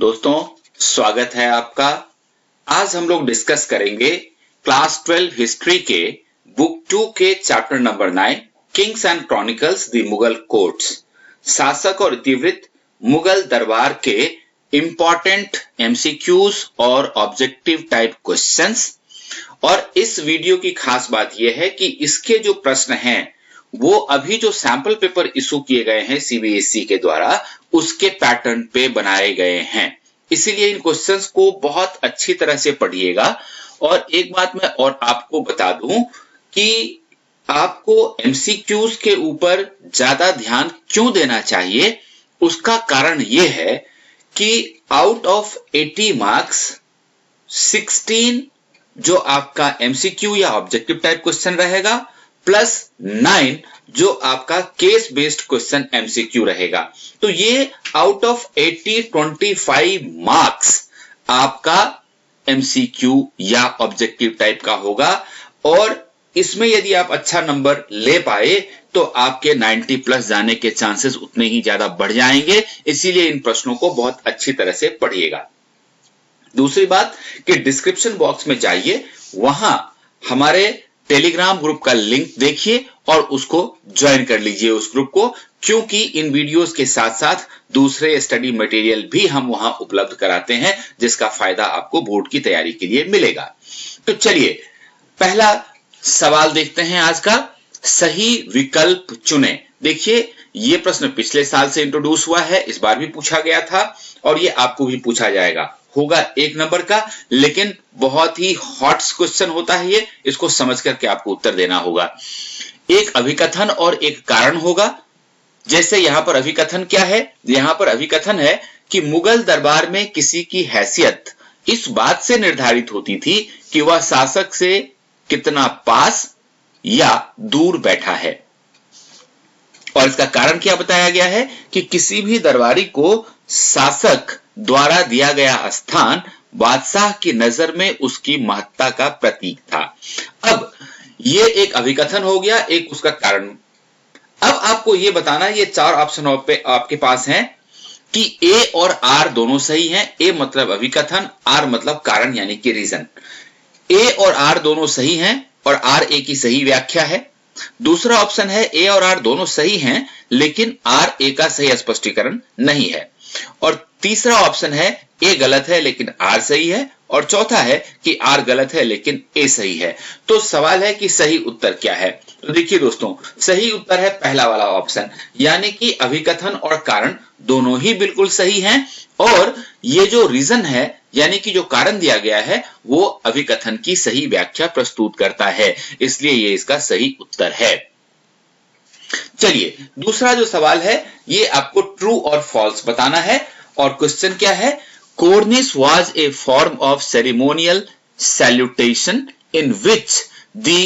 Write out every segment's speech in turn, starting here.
दोस्तों, स्वागत है आपका। आज हम लोग डिस्कस करेंगे क्लास 12 हिस्ट्री के बुक 2 के chapter number 9 Kings and chronicles the Mughal courts, शासक और इतिवृत्त मुगल दरबार के इंपॉर्टेंट एमसीक्यूज और ऑब्जेक्टिव टाइप क्वेश्चंस। और इस वीडियो की खास बात यह है कि इसके जो प्रश्न हैं वो अभी जो सैंपल पेपर इशू किए गए हैं सीबीएसई के द्वारा उसके पैटर्न पे बनाए गए हैं, इसीलिए इन क्वेश्चंस को बहुत अच्छी तरह से पढ़िएगा। और एक बात मैं और आपको बता दूं कि आपको एमसीक्यूज के ऊपर ज्यादा ध्यान क्यों देना चाहिए, उसका कारण यह है कि आउट ऑफ 80 मार्क्स 16 जो आपका एमसीक्यू या ऑब्जेक्टिव टाइप क्वेश्चन रहेगा प्लस 9 जो आपका केस बेस्ड क्वेश्चन एमसीक्यू रहेगा। तो ये आउट ऑफ 80 25 मार्क्स आपका एमसीक्यू या ऑब्जेक्टिव टाइप का होगा। और इसमें यदि आप अच्छा नंबर ले पाए तो आपके 90 प्लस जाने के चांसेस उतने ही ज्यादा बढ़ जाएंगे, इसीलिए इन प्रश्नों को बहुत अच्छी तरह से पढ़िएगा। दूसरी बात कि डिस्क्रिप्शन बॉक्स में जाइए, वहां हमारे टेलीग्राम ग्रुप का लिंक देखिए और उसको ज्वाइन कर लीजिए उस ग्रुप को, क्योंकि इन वीडियोस के साथ साथ दूसरे स्टडी मटेरियल भी हम वहां उपलब्ध कराते हैं जिसका फायदा आपको बोर्ड की तैयारी के लिए मिलेगा। तो चलिए पहला सवाल देखते हैं आज का, सही विकल्प चुने। देखिए ये प्रश्न पिछले साल से इंट्रोड्यूस हुआ है, इस बार भी पूछा गया था और ये आपको भी पूछा जाएगा। होगा 1 नंबर का, लेकिन बहुत ही हॉट क्वेश्चन होता है ये, इसको समझ करके आपको उत्तर देना होगा। एक अभिकथन और एक कारण होगा। जैसे यहां पर अभिकथन क्या है, यहां पर अभिकथन है कि मुगल दरबार में किसी की हैसियत इस बात से निर्धारित होती थी कि वह शासक से कितना पास या दूर बैठा है। और इसका कारण क्या बताया गया है कि किसी भी दरबारी को शासक द्वारा दिया गया स्थान बादशाह की नजर में उसकी महत्ता का प्रतीक था। अब ये एक अभिकथन हो गया, एक उसका कारण। अब आपको ये बताना, ये 4 ऑप्शन आपके पास हैं कि ए और आर दोनों सही हैं। ए मतलब अभिकथन, आर मतलब कारण यानी कि रीजन। ए और आर दोनों सही हैं और आर ए की सही व्याख्या है। दूसरा ऑप्शन है ए और आर दोनों सही हैं लेकिन आर ए का सही स्पष्टीकरण नहीं है। और तीसरा ऑप्शन है ए गलत है लेकिन आर सही है। और चौथा है कि आर गलत है लेकिन ए सही है। तो सवाल है कि सही उत्तर क्या है। तो देखिए दोस्तों, सही उत्तर है पहला वाला ऑप्शन, यानी कि अभिकथन और कारण दोनों ही बिल्कुल सही हैं। और ये जो रीजन है यानी कि जो कारण दिया गया है वो अभिकथन की सही व्याख्या प्रस्तुत करता है, इसलिए ये इसका सही उत्तर है। चलिए दूसरा जो सवाल है ये आपको ट्रू और फॉल्स बताना है। और क्वेश्चन क्या है, Cornish was a form of ceremonial salutation in which the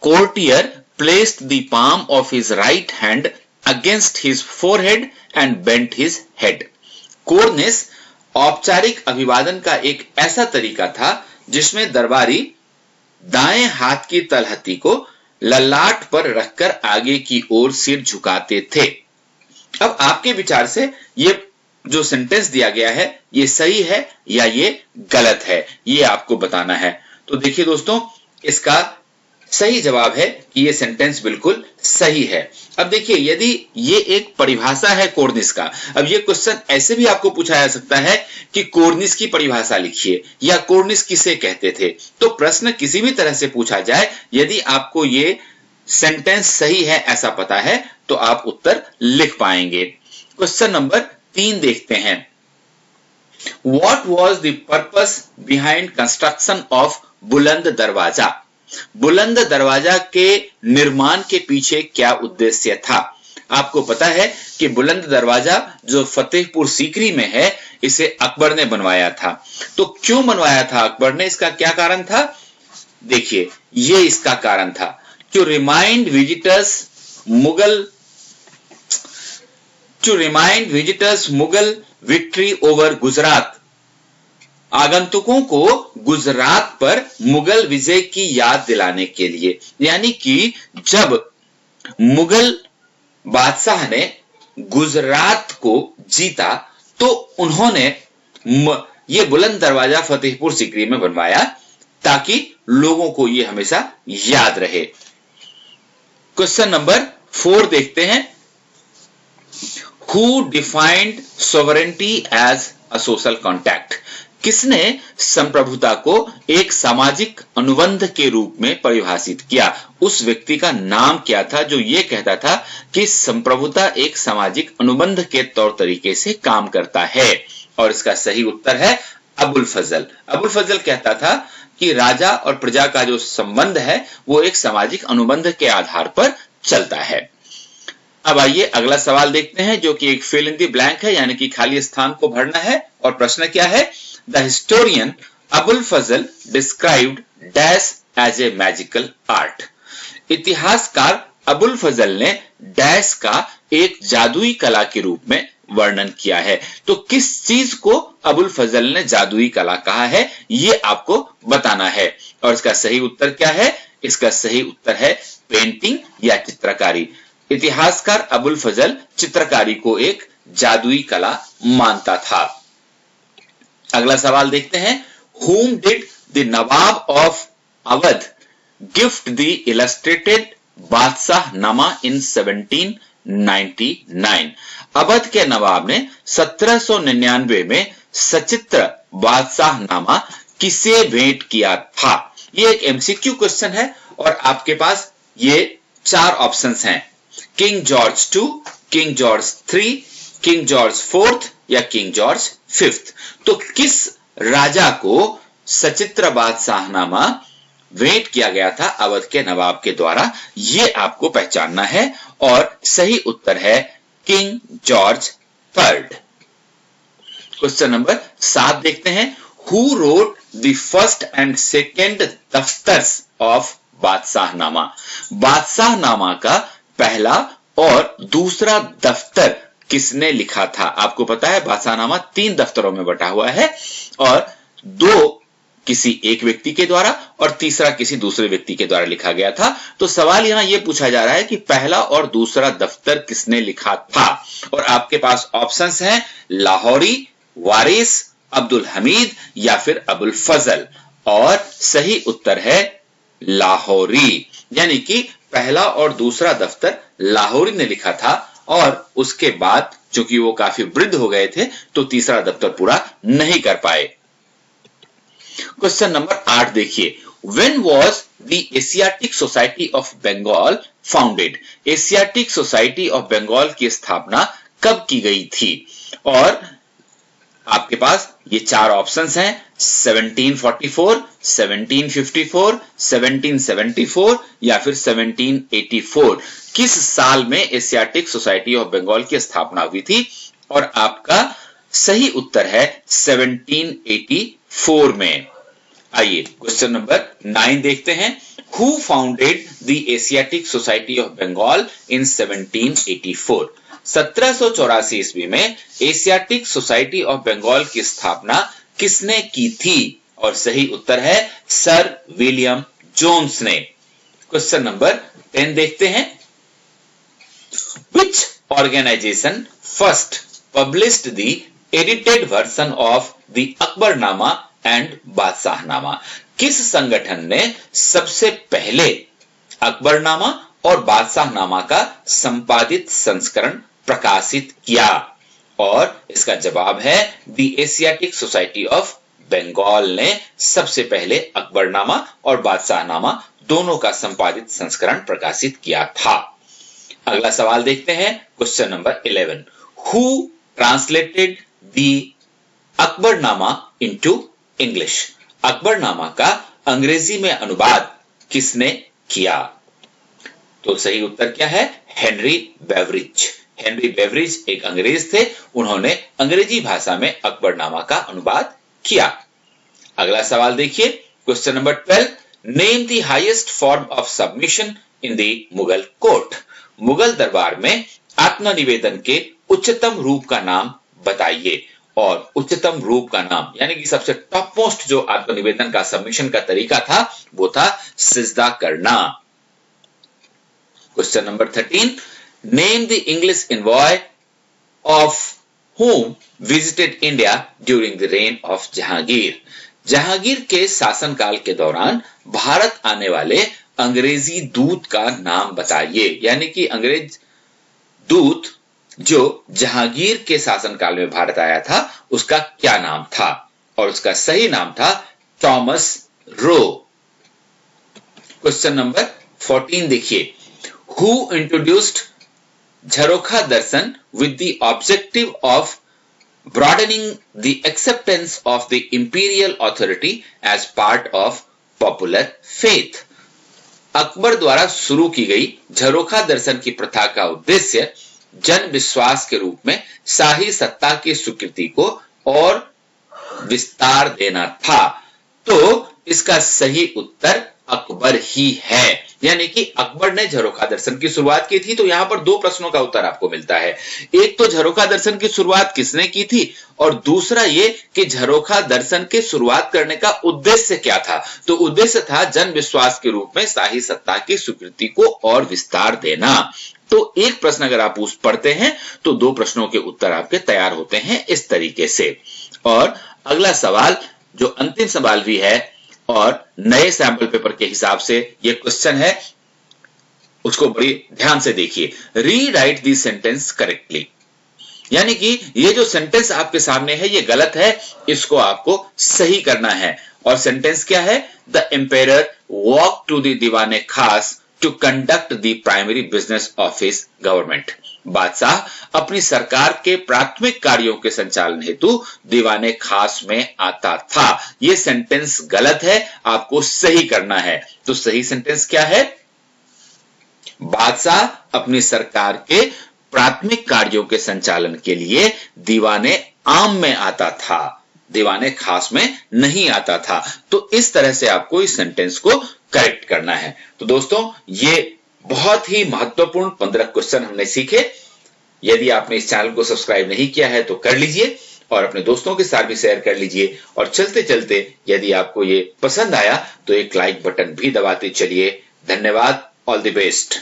courtier placed the palm of his right hand against his forehead and bent his head. Cornish औपचारिक अभिवादन का एक ऐसा तरीका था जिसमें दरबारी दाएं हाथ की तलहटी को ललाट पर रखकर आगे की ओर सिर झुकाते थे। अब आपके विचार से ये जो सेंटेंस दिया गया है ये सही है या ये गलत है, ये आपको बताना है। तो देखिए दोस्तों, इसका सही जवाब है कि ये सेंटेंस बिल्कुल सही है। अब देखिए, यदि ये एक परिभाषा है कोर्निश का, अब ये क्वेश्चन ऐसे भी आपको पूछा जा सकता है कि कोर्निश की परिभाषा लिखिए या कोर्निश किसे कहते थे। तो प्रश्न किसी भी तरह से पूछा जाए, यदि आपको ये सेंटेंस सही है ऐसा पता है तो आप उत्तर लिख पाएंगे। क्वेश्चन नंबर 3 देखते हैं। What was the purpose behind construction of बुलंद दरवाजा? बुलंद दरवाजा के निर्माण के पीछे क्या उद्देश्य था? आपको पता है कि बुलंद दरवाजा जो फतेहपुर सीकरी में है इसे अकबर ने बनवाया था। तो क्यों बनवाया था अकबर ने, इसका क्या कारण था? देखिए ये इसका कारण था, to remind visitors Mughal victory over Gujarat. आगंतुकों को गुजरात पर मुगल विजय की याद दिलाने के लिए, यानी कि जब मुगल बादशाह ने गुजरात को जीता तो उन्होंने ये बुलंद दरवाजा फतेहपुर सीकरी में बनवाया ताकि लोगों को ये हमेशा याद रहे। क्वेश्चन नंबर 4 देखते हैं। Who defined sovereignty as a social contract? किसने संप्रभुता को एक सामाजिक अनुबंध के रूप में परिभाषित किया? उस व्यक्ति का नाम क्या था जो ये कहता था कि संप्रभुता एक सामाजिक अनुबंध के तौर तरीके से काम करता है? और इसका सही उत्तर है अबुल फजल। अबुल फजल कहता था कि राजा और प्रजा का जो संबंध है वो एक सामाजिक अनुबंध के आधार पर चलता है। अब आइए अगला सवाल देखते हैं जो कि एक फिल इन द ब्लैंक है, यानी कि खाली स्थान को भरना है। और प्रश्न क्या है? The historian Abul Fazl described dash as a magical art. इतिहासकार अबुल फजल ने डैश का एक जादुई कला के रूप में वर्णन किया है। तो किस चीज को अबुल फजल ने जादुई कला कहा है ये आपको बताना है। और इसका सही उत्तर क्या है? इसका सही उत्तर है पेंटिंग या चित्रकारी। इतिहासकार अबुल फजल चित्रकारी को एक जादुई कला मानता था। अगला सवाल देखते हैं। Whom did the Nawab of Awadh gift the illustrated बादशाहनामा in 1799? Awadh के नवाब ने 1799 में सचित्र बादशाहनामा किसे भेंट किया था? ये एक एमसीक्यू क्वेश्चन है और आपके पास ये 4 ऑप्शंस हैं, king George 2, king George 3, king George 4 या किंग जॉर्ज 5। तो किस राजा को सचित्र बादशाहनामा भेंट किया गया था अवध के नवाब के द्वारा, ये आपको पहचानना है। और सही उत्तर है किंग जॉर्ज 3। क्वेश्चन नंबर 7 देखते हैं। Who wrote the first and second daftars of Badshahnama? Badshahnama का पहला और दूसरा दफ्तर किसने लिखा था? आपको पता है बादशाहनामा 3 दफ्तरों में बटा हुआ है और 2 किसी एक व्यक्ति के द्वारा और तीसरा किसी दूसरे व्यक्ति के द्वारा लिखा गया था। तो सवाल यहां यह पूछा जा रहा है कि पहला और दूसरा दफ्तर किसने लिखा था? और आपके पास ऑप्शंस हैं लाहौरी, वारिस, अब्दुल हमीद या फिर अबुल फजल। और सही उत्तर है लाहौरी, यानी कि पहला और दूसरा दफ्तर लाहौरी ने लिखा था और उसके बाद चूंकि वो काफी वृद्ध हो गए थे तो तीसरा दफ्तर पूरा नहीं कर पाए। क्वेश्चन नंबर 8 देखिए। When was the Asiatic Society of Bengal founded? Asiatic Society of Bengal की स्थापना कब की गई थी? और आपके पास ये 4 ऑप्शंस हैं, 1744, 1754, 1774 या फिर 1784। किस साल में एशियाटिक सोसाइटी ऑफ बंगाल की स्थापना हुई थी? और आपका सही उत्तर है 1784 में। आइए क्वेश्चन नंबर 9 देखते हैं। Who founded the Asiatic Society of Bengal in 1784? 1784 ईस्वी में एशियाटिक सोसाइटी ऑफ बंगाल की स्थापना किसने की थी? और सही उत्तर है सर विलियम जोन्स ने। क्वेश्चन नंबर 10 देखते हैं। Which organization first published the edited version of the Akbarnama and Badshahnama? किस संगठन ने सबसे पहले अकबरनामा और बादशाहनामा का संपादित संस्करण प्रकाशित किया? और इसका जवाब है the Asiatic Society of Bengal ने सबसे पहले अकबरनामा और बादशाहनामा दोनों का संपादित संस्करण प्रकाशित किया था। अगला सवाल देखते हैं। Question number 11। Who translated the Akbarnama into English? Akbarnama का अंग्रेजी में अनुवाद किसने किया? तो सही उत्तर क्या है? Henry Beveridge. हेनरी बेवरिज एक अंग्रेज थे, उन्होंने अंग्रेजी भाषा में अकबरनामा का अनुवाद किया। अगला सवाल देखिए। Question number 12। Name the highest form of submission in the Mughal court? Mughal दरबार में आत्मनिवेदन के उच्चतम रूप का नाम बताइए। और उच्चतम रूप का नाम यानी कि सबसे टॉप मोस्ट जो आत्मनिवेदन का सबमिशन का तरीका था वो था सिजदा करना। Question number 13। Name the English envoy of whom visited India during the reign of Jahangir. Jahangir के शासनकाल के दौरान भारत आने वाले अंग्रेजी दूत का नाम बताइए, यानी कि अंग्रेज दूत जो जहांगीर के शासनकाल में भारत आया था उसका क्या नाम था, और उसका सही नाम था थॉमस रो। क्वेश्चन नंबर 14 देखिए, who introduced jharokha darshan with the objective of broadening the acceptance of the imperial authority as part of popular faith। Akbar द्वारा शुरू की गई झरोखा दर्शन की प्रथा का उद्देश्य जन विश्वास के रूप में शाही सत्ता की स्वीकृति को और विस्तार देना था। तो इसका सही उत्तर अकबर ही है, यानी कि अकबर ने झरोखा दर्शन की शुरुआत की थी। तो यहां पर दो प्रश्नों का उत्तर आपको मिलता है, एक तो झरोखा दर्शन की शुरुआत किसने की थी, और दूसरा ये कि झरोखा दर्शन की शुरुआत करने का उद्देश्य क्या था। तो उद्देश्य था जन विश्वास के रूप में शाही सत्ता की स्वीकृति को और विस्तार देना। तो एक प्रश्न अगर आप पढ़ते हैं तो दो प्रश्नों के उत्तर आपके तैयार होते हैं इस तरीके से। और अगला सवाल जो अंतिम सवाल भी है और नए सैंपल पेपर के हिसाब से ये क्वेश्चन है, उसको बड़ी ध्यान से देखिए। रीराइट दी सेंटेंस करेक्टली, यानी कि ये जो सेंटेंस आपके सामने है ये गलत है, इसको आपको सही करना है। और सेंटेंस क्या है, the emperor walk to the Diwan-e Khas to conduct the primary business of his government. बादशाह अपनी सरकार के प्राथमिक कार्यों के संचालन हेतु दीवाने खास में आता था। यह सेंटेंस गलत है, आपको सही करना है। तो सही सेंटेंस क्या है, बादशाह अपनी सरकार के प्राथमिक कार्यों के संचालन के लिए दीवाने आम में आता था, दीवाने खास में नहीं आता था। तो इस तरह से आपको इस सेंटेंस को करेक्ट करना है। तो दोस्तों ये बहुत ही महत्वपूर्ण 15 क्वेश्चन हमने सीखे। यदि आपने इस चैनल को सब्सक्राइब नहीं किया है तो कर लीजिए और अपने दोस्तों के साथ भी शेयर कर लीजिए। और चलते चलते यदि आपको ये पसंद आया तो एक लाइक बटन भी दबाते चलिए। धन्यवाद, ऑल द बेस्ट।